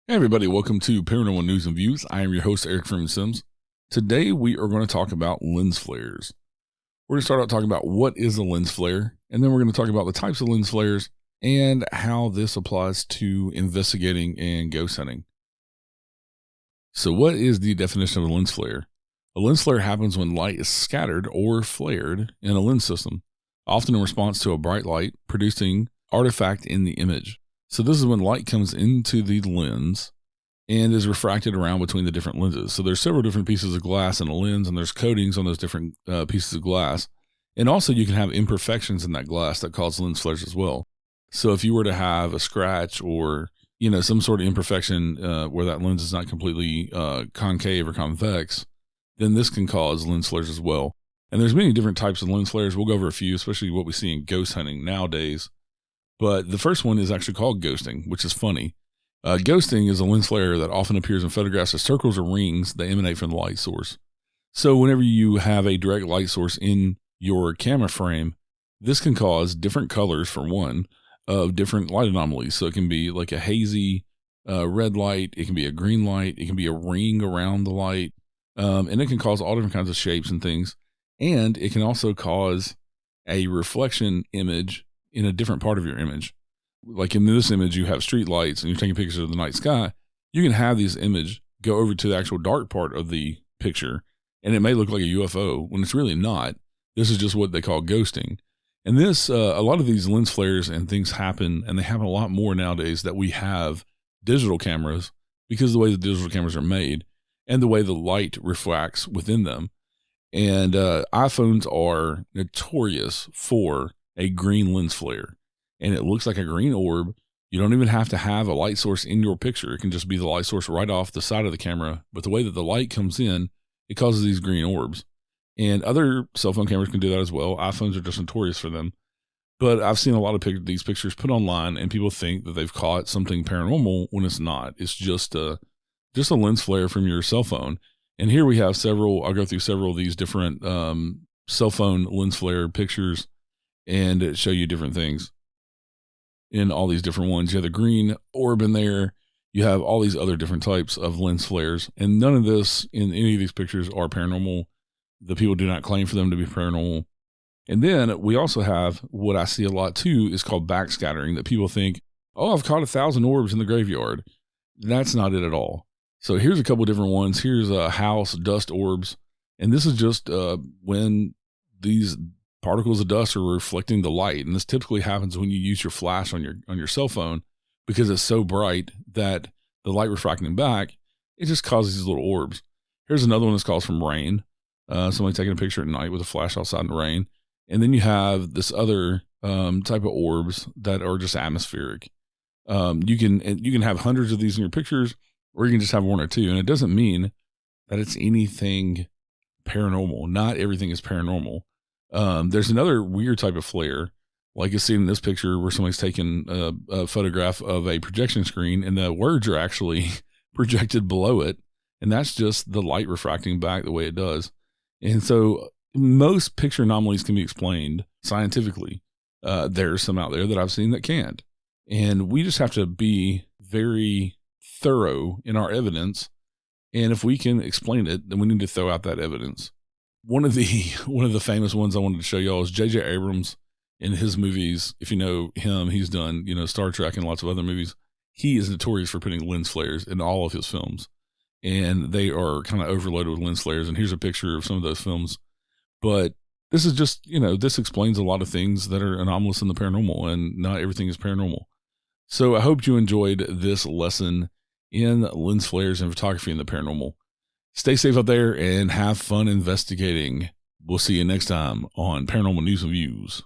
Hey everybody, welcome to Paranormal News and Views. I am your host, Eric Freeman Sims. Today we are going to talk about lens flares. We're going to start out talking about what is a lens flare, and then we're going to talk about the types of lens flares and how this applies to investigating and ghost hunting. So what is the definition of a lens flare? A lens flare happens when light is scattered or flared in a lens system, often in response to a bright light producing artifact in the image. So this is when light comes into the lens and is refracted around between the different lenses. So there's several different pieces of glass in a lens, and there's coatings on those different pieces of glass. And also you can have imperfections in that glass that cause lens flares as well. So if you were to have a scratch or, some sort of imperfection where that lens is not completely concave or convex, then this can cause lens flares as well. And there's many different types of lens flares. We'll go over a few, especially what we see in ghost hunting nowadays. But the first one is actually called ghosting, which is funny. Ghosting is a lens flare that often appears in photographs as circles or rings that emanate from the light source. So whenever you have a direct light source in your camera frame, this can cause different colors, for one, of different light anomalies. So it can be like a hazy red light. It can be a green light. It can be a ring around the light. And it can cause all different kinds of shapes and things. And it can also cause a reflection image in a different part of your image. Like in this image, you have street lights and you're taking pictures of the night sky. You can have this image go over to the actual dark part of the picture, and it may look like a UFO when it's really not. This is just what they call ghosting. And this, a lot of these lens flares and things happen, and they happen a lot more nowadays that we have digital cameras because of the way the digital cameras are made and the way the light refracts within them. And iPhones are notorious for a green lens flare, and it looks like a green orb. You don't even have to have a light source in your picture. It can just be the light source right off the side of the camera. But the way that the light comes in, it causes these green orbs. And other cell phone cameras can do that as well. iPhones are just notorious for them. But I've seen a lot of these pictures put online, and people think that they've caught something paranormal when it's not. It's just a lens flare from your cell phone. And here we have several. I'll go through several of these different cell phone lens flare pictures and show you different things in all these different ones. You have the green orb in there. You have all these other different types of lens flares, and none of this in any of these pictures are paranormal. The people do not claim for them to be paranormal. And then we also have what I see a lot too is called backscattering, that people think, oh, I've caught 1,000 orbs in the graveyard. That's not it at all. So here's a couple different ones. Here's a house dust orbs. And this is just when these particles of dust are reflecting the light, and this typically happens when you use your flash on your cell phone because it's so bright that the light refracting back, it just causes these little orbs. Here's another one that's caused from rain. Somebody taking a picture at night with a flash outside in the rain, and then you have this other type of orbs that are just atmospheric. You can have hundreds of these in your pictures, or you can just have one or two, and it doesn't mean that it's anything paranormal. Not everything is paranormal. There's another weird type of flare, like you see in this picture where somebody's taken a photograph of a projection screen and the words are actually projected below it. And that's just the light refracting back the way it does. And so most picture anomalies can be explained scientifically. There's some out there that I've seen that can't. And we just have to be very thorough in our evidence. And if we can explain it, then we need to throw out that evidence. One of the famous ones I wanted to show y'all is J.J. Abrams in his movies. If you know him, he's done, Star Trek and lots of other movies. He is notorious for putting lens flares in all of his films, and they are kind of overloaded with lens flares. And here's a picture of some of those films. But this is just, this explains a lot of things that are anomalous in the paranormal, and not everything is paranormal. So I hope you enjoyed this lesson in lens flares and photography in the paranormal. Stay safe out there and have fun investigating. We'll see you next time on Paranormal News and Views.